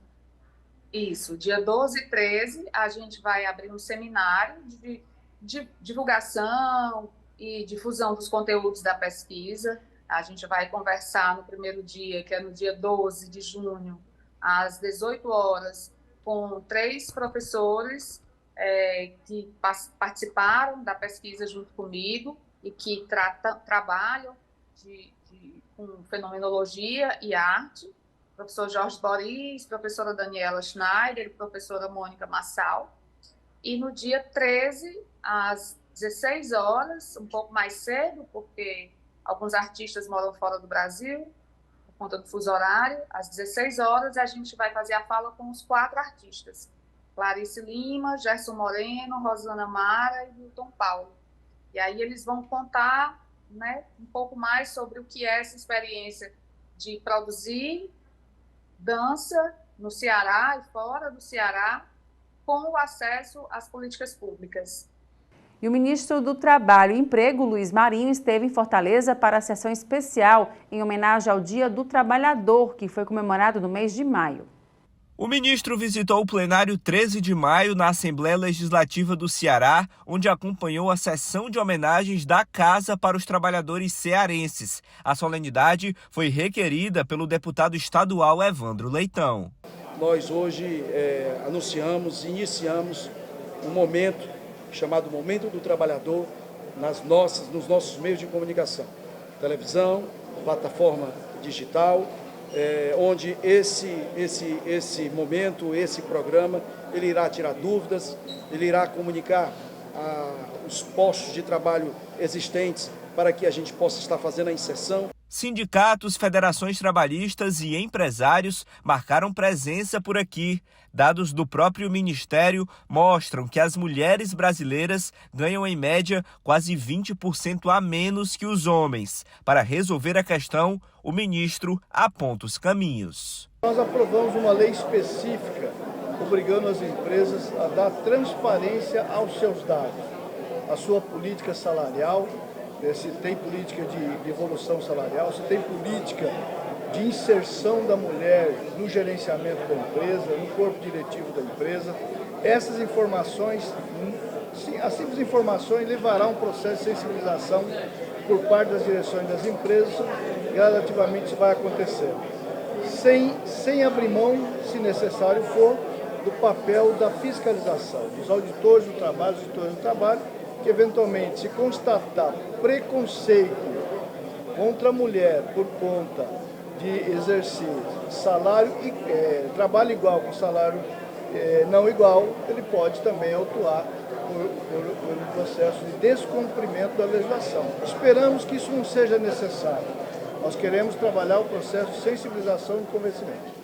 Isso, dia 12 e 13 a gente vai abrir um seminário de divulgação e difusão dos conteúdos da pesquisa. A gente vai conversar no primeiro dia, que é no dia 12 de junho, às 18 horas, com 3 professores que participaram da pesquisa junto comigo e que trabalham com fenomenologia e arte. Professor Jorge Boris, professora Daniela Schneider e professora Mônica Massal. E no dia 13, às 16 horas, um pouco mais cedo, porque alguns artistas moram fora do Brasil, por conta do fuso horário, às 16 horas a gente vai fazer a fala com os 4 artistas. Clarice Lima, Gerson Moreno, Rosana Mara e Milton Paulo. E aí eles vão contar, né, um pouco mais sobre o que é essa experiência de produzir dança no Ceará e fora do Ceará, com o acesso às políticas públicas. E o ministro do Trabalho e Emprego, Luiz Marinho, esteve em Fortaleza para a sessão especial em homenagem ao Dia do Trabalhador, que foi comemorado no mês de maio. O ministro visitou o plenário 13 de maio na Assembleia Legislativa do Ceará, onde acompanhou a sessão de homenagens da Casa para os trabalhadores cearenses. A solenidade foi requerida pelo deputado estadual Evandro Leitão. Nós hoje iniciamos um momento chamado Momento do Trabalhador nos nossos meios de comunicação. Televisão, plataforma digital, onde esse momento, esse programa, ele irá tirar dúvidas, ele irá comunicar os postos de trabalho existentes para que a gente possa estar fazendo a inserção. Sindicatos, federações trabalhistas e empresários marcaram presença por aqui. Dados do próprio Ministério mostram que as mulheres brasileiras ganham, em média, quase 20% a menos que os homens. Para resolver a questão, o ministro aponta os caminhos. Nós aprovamos uma lei específica obrigando as empresas a dar transparência aos seus dados, a sua política salarial, se tem política de evolução salarial, se tem política de inserção da mulher no gerenciamento da empresa, no corpo diretivo da empresa. Essas informações, as simples informações, levará um processo de sensibilização por parte das direções das empresas, gradativamente isso vai acontecer. Sem abrir mão, se necessário for, do papel da fiscalização, dos auditores do trabalho, que eventualmente, se constatar preconceito contra a mulher por conta de exercer trabalho igual com salário não igual, ele pode também autuar por um processo de descumprimento da legislação. Esperamos que isso não seja necessário. Nós queremos trabalhar o processo de sensibilização e convencimento.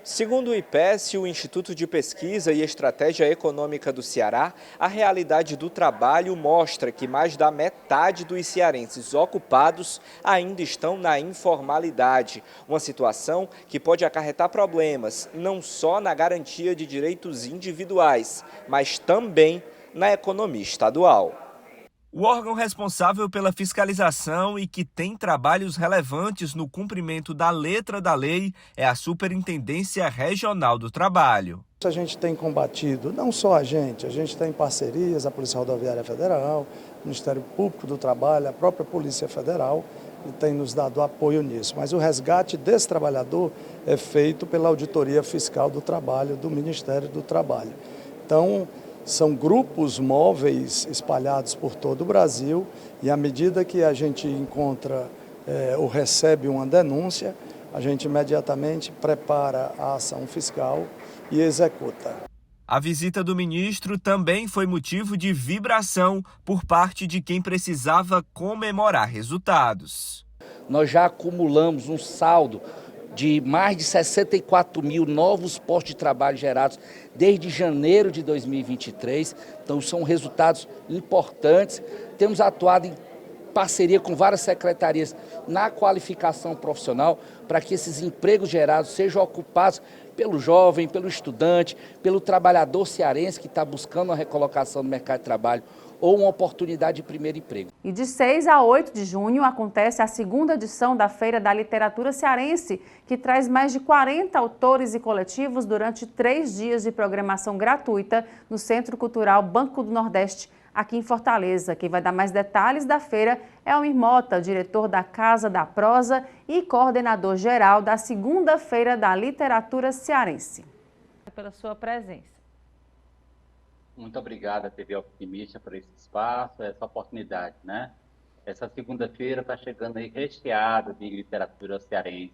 Segundo o IPES, o Instituto de Pesquisa e Estratégia Econômica do Ceará, a realidade do trabalho mostra que mais da metade dos cearenses ocupados ainda estão na informalidade. Uma situação que pode acarretar problemas, não só na garantia de direitos individuais, mas também na economia estadual. O órgão responsável pela fiscalização e que tem trabalhos relevantes no cumprimento da letra da lei é a Superintendência Regional do Trabalho. A gente tem combatido, não só a gente tem parcerias, a Polícia Rodoviária Federal, o Ministério Público do Trabalho, a própria Polícia Federal, e tem nos dado apoio nisso. Mas o resgate desse trabalhador é feito pela Auditoria Fiscal do Trabalho do Ministério do Trabalho. Então, são grupos móveis espalhados por todo o Brasil e à medida que a gente encontra ou recebe uma denúncia, a gente imediatamente prepara a ação fiscal e executa. A visita do ministro também foi motivo de vibração por parte de quem precisava comemorar resultados. Nós já acumulamos um saldo de mais de 64 mil novos postos de trabalho gerados desde janeiro de 2023. Então, são resultados importantes. Temos atuado em parceria com várias secretarias na qualificação profissional para que esses empregos gerados sejam ocupados pelo jovem, pelo estudante, pelo trabalhador cearense que está buscando uma recolocação no mercado de trabalho ou uma oportunidade de primeiro emprego. E de 6 a 8 de junho acontece a segunda edição da Feira da Literatura Cearense, que traz mais de 40 autores e coletivos durante 3 dias de programação gratuita no Centro Cultural Banco do Nordeste, aqui em Fortaleza. Quem vai dar mais detalhes da feira é o Mota, diretor da Casa da Prosa e coordenador geral da segunda Feira da Literatura Cearense. Pela sua presença. Muito obrigada, TV Optimista, por esse espaço, essa oportunidade, né? Essa segunda-feira está chegando aí recheada de literatura cearense.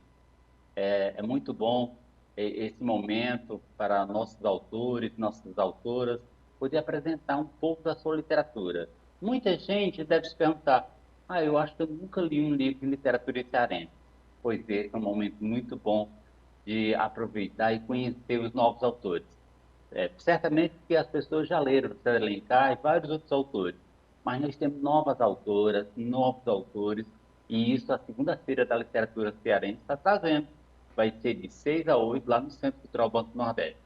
É muito bom esse momento para nossos autores, nossas autoras, poder apresentar um pouco da sua literatura. Muita gente deve se perguntar, eu acho que eu nunca li um livro de literatura cearense. Pois é um momento muito bom de aproveitar e conhecer os novos autores. Certamente que as pessoas já leram José de Alencar e vários outros autores, mas nós temos novas autoras, novos autores, e isso a segunda-feira da literatura cearense está trazendo. Vai ser de 6 a 8 lá no Centro Cultural Banco do Nordeste.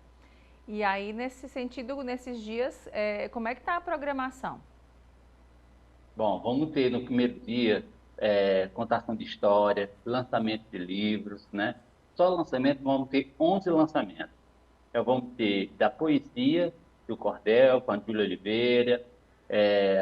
E aí, nesse sentido, nesses dias, como é que está a programação? Bom, vamos ter no primeiro dia contação de história, lançamento de livros, né? Só lançamento, vamos ter 11 lançamentos. Vamos ter da poesia, do Cordel, com a Júlia Oliveira,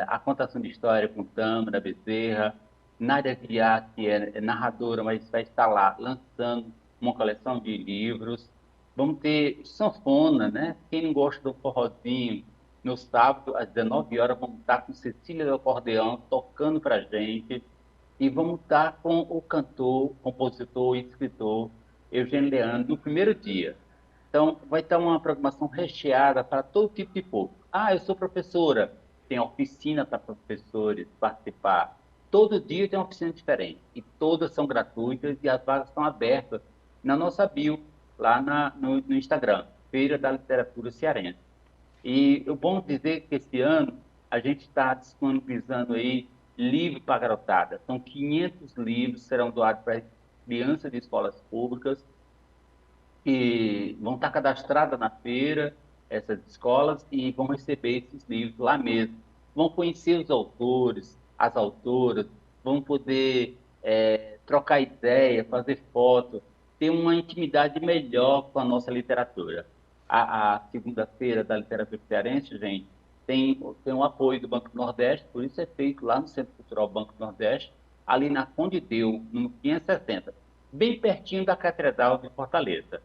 a contação de história com Tâmara Bezerra, Nádia Guiar, que é narradora, mas vai estar lá lançando uma coleção de livros. Vamos ter sanfona, né? Quem não gosta do forrozinho, no sábado, às 19 horas, vamos estar com Cecília do Acordeão tocando para a gente. E vamos estar com o cantor, compositor e escritor Eugênio Leandro no primeiro dia. Então, vai estar uma programação recheada para todo tipo de público. Eu sou professora, tem oficina para professores participar. Todo dia tem uma oficina diferente. E todas são gratuitas e as vagas estão abertas na nossa bio, lá no Instagram, Feira da Literatura Cearense. E eu bom dizer que esse ano a gente está disponibilizando aí livro para garotada. São 500 livros que serão doados para crianças de escolas públicas, que vão estar cadastradas na feira, essas escolas, e vão receber esses livros lá mesmo. Vão conhecer os autores, as autoras, vão poder trocar ideia, fazer foto, ter uma intimidade melhor com a nossa literatura. A segunda-feira da literatura cearense, gente, tem um apoio do Banco do Nordeste, por isso é feito lá no Centro Cultural Banco do Nordeste, ali na Conde Deu, no 560, bem pertinho da Catedral de Fortaleza.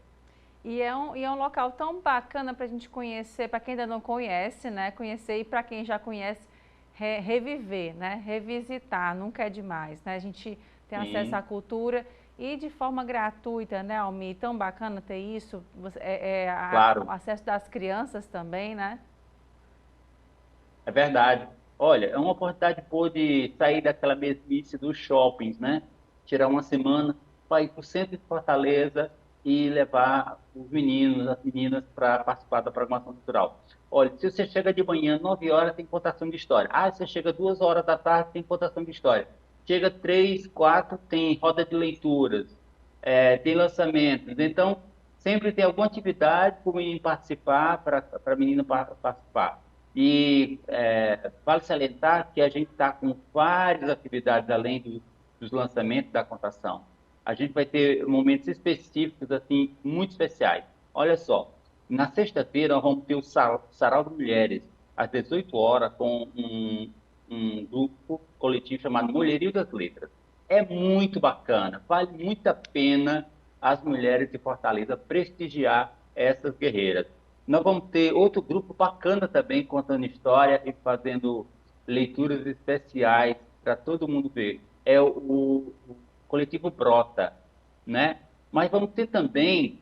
E é um local tão bacana para a gente conhecer, para quem ainda não conhece, né? Conhecer, e para quem já conhece, reviver, né? Revisitar, nunca é demais, né? A gente tem acesso à cultura e de forma gratuita, né, Almir? Tão bacana ter isso, Claro. O acesso das crianças também, né? É verdade. Olha, é uma oportunidade de sair daquela mesmice dos shoppings, né? Tirar uma semana para ir para o centro de Fortaleza e levar os meninos, as meninas para participar da programação cultural. Olha, se você chega de manhã, 9 horas, tem contação de história. Ah, se você chega 2 horas da tarde, tem contação de história. Chega 3, 4, tem roda de leituras, tem lançamentos. Então, sempre tem alguma atividade para o menino participar, para a menina participar. E vale salientar que a gente está com várias atividades além dos lançamentos da contação. A gente vai ter momentos específicos, assim, muito especiais. Olha só, na sexta-feira nós vamos ter o Sarau de Mulheres, às 18 horas, com um grupo coletivo chamado Mulherio das Letras. É muito bacana, vale muito a pena as mulheres de Fortaleza prestigiar essas guerreiras. Nós vamos ter outro grupo bacana também, contando história e fazendo leituras especiais para todo mundo ver. É o coletivo Brota, né? Mas vamos ter também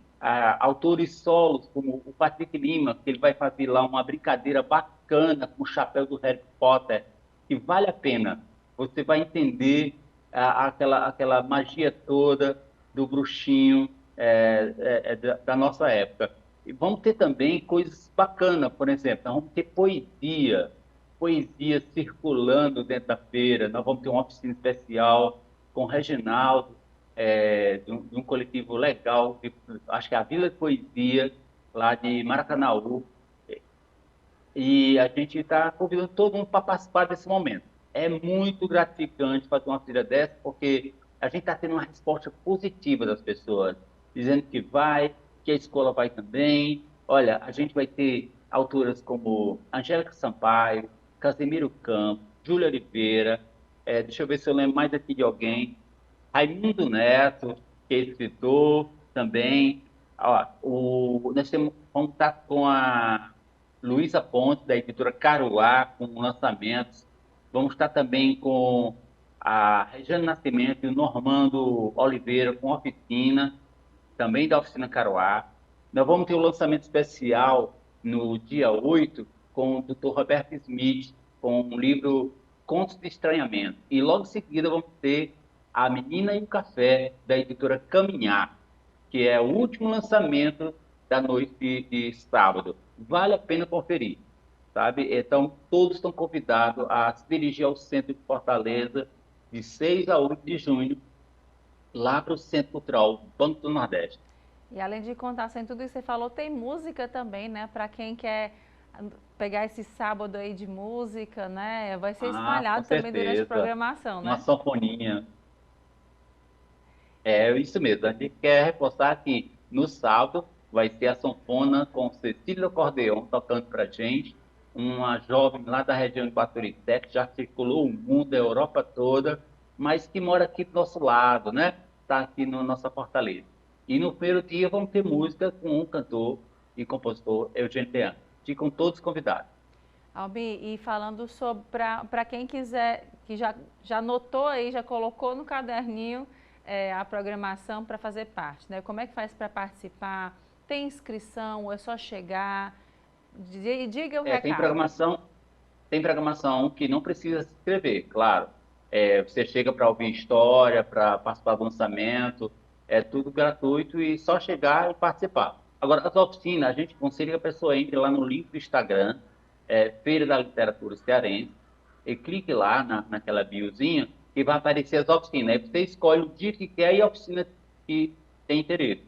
autores solos, como o Patrick Lima, que ele vai fazer lá uma brincadeira bacana com o chapéu do Harry Potter, que vale a pena. Você vai entender aquela magia toda do bruxinho da nossa época. E vamos ter também coisas bacanas, por exemplo, nós vamos ter poesia circulando dentro da feira, nós vamos ter uma oficina especial com o Reginaldo, de um coletivo legal, acho que é a Vila de Poesia, lá de Maracanaú, e a gente está convidando todo mundo para participar desse momento. É muito gratificante fazer uma feira dessa, porque a gente está tendo uma resposta positiva das pessoas, dizendo que vai, que a escola vai também. Olha, a gente vai ter autoras como Angélica Sampaio, Casemiro Campos, Júlia Oliveira, deixa eu ver se eu lembro mais aqui de alguém, Raimundo Neto, que é escritor também. Ó, vamos estar com a Luísa Ponte, da editora Caruá, com lançamentos. Vamos estar também com a Regiane Nascimento e o Normando Oliveira, com oficina, também da oficina Caruá. Nós vamos ter um lançamento especial no dia 8 com o Dr. Roberto Smith, com um livro Contos de Estranhamento. E logo em seguida vamos ter A Menina e o Café, da editora Caminhar, que é o último lançamento da noite de sábado. Vale a pena conferir, sabe? Então, todos estão convidados a se dirigir ao centro de Fortaleza de 6 a 8 de junho, lá para o Centro Cultural Banco do Nordeste. E além de contação em tudo isso que você falou, tem música também, né? Para quem quer pegar esse sábado aí de música, né? Vai ser espalhado também durante a programação, né? Uma sanfoninha. É isso mesmo. A gente quer reforçar que no sábado vai ter a sanfona com Cecília Cordeon tocando para gente, uma jovem lá da região de Baturité, que já circulou o mundo, a Europa toda, mas que mora aqui do nosso lado, né? Está aqui na nossa Fortaleza. E no primeiro dia vamos ter música com um cantor e compositor, Eugênio Leandro. Ficam todos convidados. Albi, e falando sobre, para quem quiser, que já anotou aí, já colocou no caderninho a programação para fazer parte, né? Como é que faz para participar? Tem inscrição? É só chegar? Diga o recado. Tem programação que não precisa se inscrever, claro. Você chega para ouvir história, para participar do lançamento, é tudo gratuito e só chegar e participar. Agora, as oficinas, a gente aconselha que a pessoa entre lá no link do Instagram, Feira da Literatura Cearense, e clique lá naquela biozinha e vai aparecer as oficinas. Aí você escolhe o dia que quer e a oficina que tem interesse.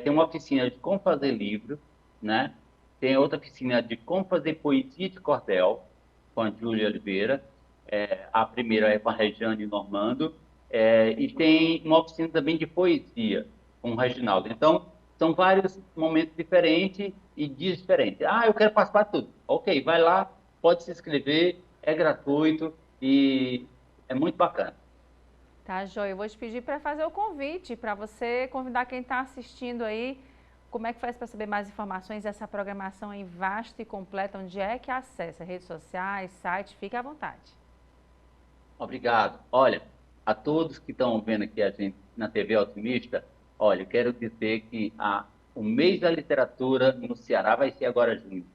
Tem uma oficina de como fazer livro, né? Tem outra oficina de como fazer poesia de cordel, com a Júlia Oliveira. A primeira é com a Regiane Normando. E tem uma oficina também de poesia, com o Reginaldo. Então, são vários momentos diferentes e dias diferentes. Ah, eu quero participar de tudo. Ok, vai lá, pode se inscrever, é gratuito e é muito bacana. Tá, joia. Eu vou te pedir para fazer o convite, para você convidar quem está assistindo aí. Como é que faz para saber mais informações dessa programação aí vasta e completa? Onde é que acessa? Redes sociais, site? Fique à vontade. Obrigado. Olha, a todos que estão vendo aqui a gente na TV Otimista, olha, eu quero dizer que o mês da literatura no Ceará vai ser agora junho.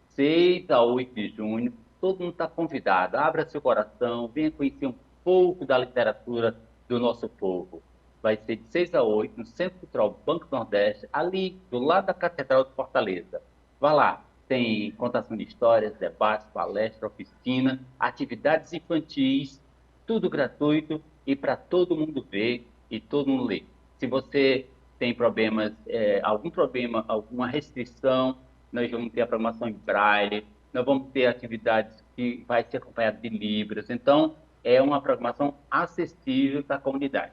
6 a 8 de junho, todo mundo está convidado. Abra seu coração, venha conhecer um pouco da literatura do nosso povo. vai ser de 6 a 8, no Centro Cultural Banco do Nordeste, ali do lado da Catedral de Fortaleza. Vá lá, tem contação de histórias, debates, palestra, oficina, atividades infantis, tudo gratuito e para todo mundo ver e todo mundo ler. Se você tem problemas, algum problema, alguma restrição, nós vamos ter a programação em braille, nós vamos ter atividades que vai ser acompanhada de Libras. Então, é uma programação acessível para a comunidade.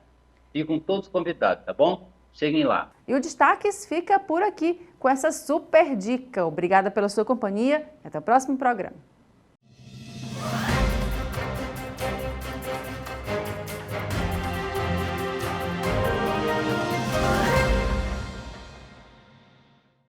Ficam todos convidados, tá bom? Cheguem lá. E o Destaques fica por aqui com essa super dica. Obrigada pela sua companhia e até o próximo programa.